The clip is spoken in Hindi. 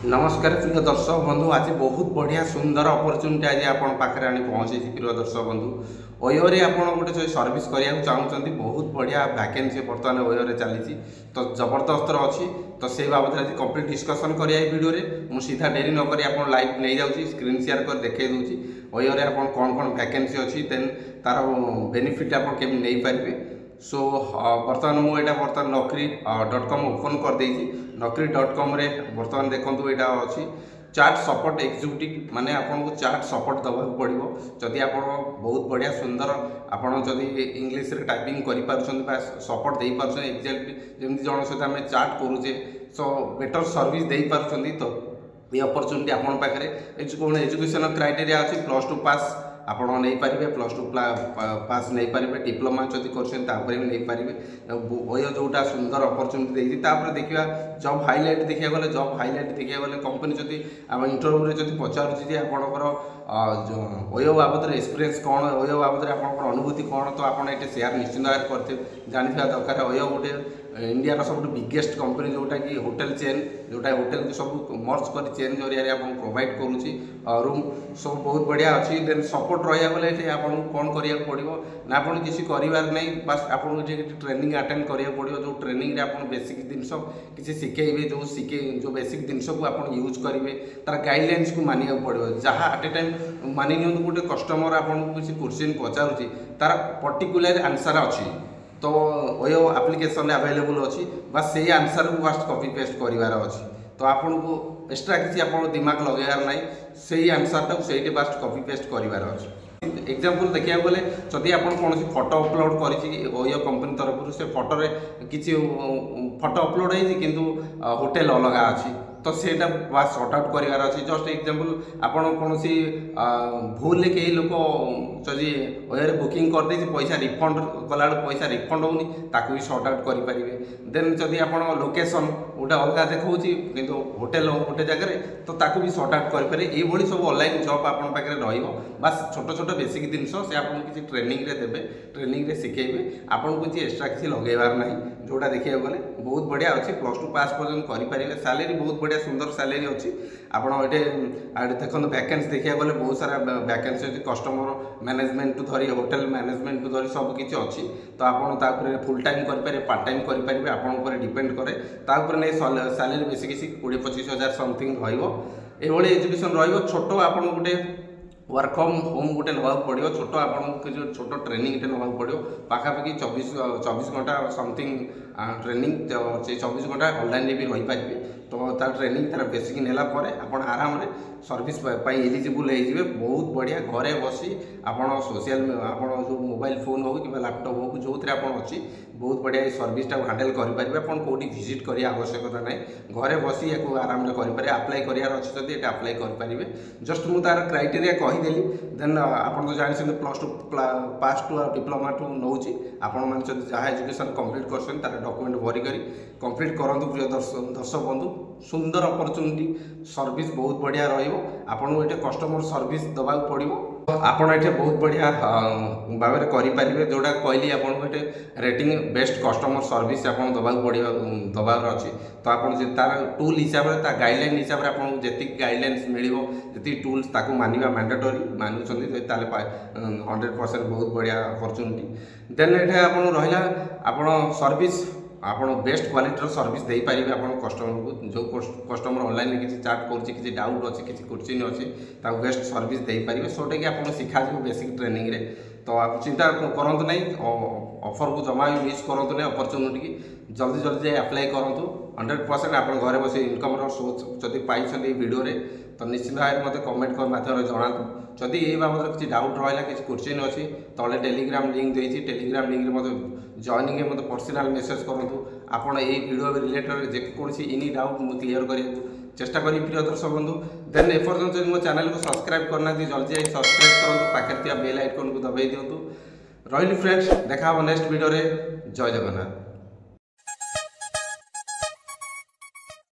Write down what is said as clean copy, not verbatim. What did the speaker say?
नमस्कार प्रिय दर्शक बंधु आज बहुत बढ़िया सुंदर अपरच्युनिटी आज आपण पाखे आनी पहुँचे प्रिय दर्शक बंधु ओयोरे आप गोटे सर्विस करने चाहते बहुत बढ़िया वैकेंसी बर्तमान ओयोरे चली तो जबरदस्त अच्छी तो से बाबद आज कंप्लीट डिस्कसन करिया वीडियो मुझे सीधा डेरी नक आप लाइव नहीं जाऊँगी स्क्रीन शेयर कर देखे दूसरी ओयोरे आप कौन कौन वैकेंसी अच्छी देन तार बेनिफिट आप केमी नहीं पारे सो बर्तमान मुझे बर्तमान नौकरी.com ओपन कर देती नौकरी.com रे बर्तमान देखो यहाँ अच्छी चार्ट सपोर्ट एक्जिक्यूटिव माने आपको चार्ट सपोर्ट दबा पड़ो जदि आप बहुत बढ़िया सुंदर आपड़ जदि इंग्लीश रे टाइपिंग कर सपोर्ट दे पार्छ एक्जाक्टली जमी जन सहित आम चार्ट करुचे सो बेटर सर्विस दे पार्छ तो ये अपरच्युनिटी आपण पाखे कौन एजुकेशन क्राइटेरिया अच्छी +2 पास आप नहीं पारे +2 पास नहीं पारे डिप्लोमा जदि कर भी नहीं पारे जोटा सुंदर अपरच्युनिटी देती देखा जॉब हाइलाइट देखा गले जॉब हाइलाइट देखा गले कंपनी जदि आम इंटरव्यू जब पचारूँ आपंकर ओयो बाबद एक्सपीरियंस कौन ओयो बाबद आप अनुभूति कौन तो आप ये शेयर निश्चित भाव करते जाना दरकार ओयो गोटे इंडिया सब बिगेस्ट कंपनी जोटा कि होटेल चेन जोटा होटेल को सब मर्ज कर चेन जरिया प्रोवाइड करुच्ची रूम सब बहुत बढ़िया अच्छी देन सपोर्ट रहा गले आपको कौन करा पड़ो ना आप किसी करार नहीं बस आपको ट्रेनिंग अटेंड करा पड़ो जो ट्रेनिंग रे आप बेसिक जिनस किसी शिखेबे जो बेसिक जिनस को आप यूज करेंगे तार गाइडलाइंस को मानिया पड़ो जहाँ एट ए टाइम मानि नि गोटे कस्टमर आपको किसी क्वेश्चन पचारूँ तार पर्टिकुलर आंसर अच्छी तो ओयो एप्लिकेशन अवेलेबल अच्छी बस से आंसर को फास्ट कॉपी पेस्ट करार अच्छी तो आपन को एक्स्ट्रा किसी आप दिमाग लगेबार ना से आंसर टाक से फास्ट कॉपी पेस्ट करार अच्छी एग्जांपल देखा गले जदि आप कौन फोटो अपलोड कर कंपनी तरफ से फोटो किसी फोटो अपलोड हो होटेल अलग अच्छी तो सेटा बास सॉर्ट आउट करार अच्छी जस्ट एग्जांपल आपड़ कौन भूल कई लोक जदि ओयर बुकिंग कर पैसा रिफंड कला पैसा रिफंड होनी ताकू भी सॉर्ट आउट करेंगे देन जदि आप लोकेशन गोटे अलग देखा कि होटेल गोटे जगह तो ताकू भी सॉर्ट आउट करेंगे ये सब ऑनलाइन जॉब आप बस छोट छोट बेसिक जिनस से आपको किसी ट्रेनिंग रे देवे ट्रेनिंग रे शिखेबे आपको किसी एक्स्ट्रा किसी लगेबार ना जोटा देखा गले बहुत बढ़िया अच्छी +2 पास पर्यटन करेंगे सैलरी बहुत बढ़िया सुंदर सैलरी अच्छी आपड़ ये देखो वैकेंसी देखा गले बहुत सारा वैकेंसी अच्छी कस्टमर मैनेजमेंट टू धरी होटेल मैनेजमेंट टू धरी सब किसी अच्छी तो आप फुल टाइम करेंगे पार्ट टाइम करेंगे आपड़ डिपेंड करे नहीं सैलरी बेसी किसी 20-25 हज़ार समथिंग रही एजुकेशन रोट आप गोटे वर्क फ्रॉम होम गोटे ना पड़ो छोट आपको छोट ट्रेनिंग ना पड़ो पाखापाखि 24 घंटा समथिंग ट्रेनिंग 24 घंटा ऑनलाइन भी रही पारे तो तार ट्रेनिंग तार बेसिक नेला आप आराम रे सर्विस एलिजिबल हो बहुत बढ़िया घरे बसी आप सोशल आप जो मोबाइल फोन हो कि लैपटॉप हो जो आप अच्छी बहुत बढ़िया सर्विसटा हैंडल करेंगे आप कौटी विजिट करिया आवश्यकता ना घरे बसी या आराम करेंगे अप्लाई करार अच्छे जब ये अप्लाई करेंगे जस्ट मुझे तार क्राइटेरिया कहीदेली देन आप तो जानते +2 पास टू डिप्लोमा टू नौ आपण जहाँ एजुकेशन कंप्लीट कर डॉक्यूमेंट भरी कर कंप्लीट करूँ प्रिय दर्शक बंधु सुंदर अपरच्युनिटी सर्विस बहुत बढ़िया आपको ये कस्टमर सर्विस दबा पड़ो आपड़ ये बहुत बढ़िया भाव में करेंगे जोटा कहली आपको ये रेटिंग बेस्ट कस्टमर सर्विस आप दबा पड़ा दबार अच्छी तो आप तार टूल हिसाब से गाइडलाइन हिसाब से आपको जी गाइडलाइंस मिलो जी टूल्स ताकू मानिबा मैंडेटरी मानुंट 100% बहुत बढ़िया अपरच्युनिटी देन ये आप रहा आप सर्विस आप बेस्ट क्वालिटी सर्विस दे पारे आप कस्टमर को जो कस्टमर ऑनलाइन किसी चार्ट कर डाउट अच्छे किसी क्वेश्चन अच्छी बेस्ट सर्विस दे पारे सोटा कि आपको शिखा बेसिक ट्रेनिंग रे तो आप चिंता करूँ ना ऑफर को जमा भी मिस करूँ ना अपरच्युनिटी की जल्दी जल्दी अप्लाई करूँ 100% आप घरे बस इनकम सोर्स जब पाई वीडियो रे तो निश्चित भाव में मतलब कमेंट कर माध्यम जनातु जदि ये बाबद किसी डाउट रहा किसी क्वेश्चन अच्छी तले टेलीग्राम लिंक देती टेलीग्राम लिंक मतलब जॉइनिंग मतलब पर्सनल मेसेज करूँ आपड़ ये वीडियो रिलेटेड जेकोसी एनी डाउट मुझे क्लीयर करने चेष्टा करी प्रिय दर्शक बंधु देन एपर्यंत मो चैनल को सब्सक्राइब करना जल्दी जाए सब्सक्राइब करूँ पाखे बेल आइकन को दबाई दिंतु रही फ्रेंड्स देखा नेक्स्ट वीडियो रे जय जगन्नाथ।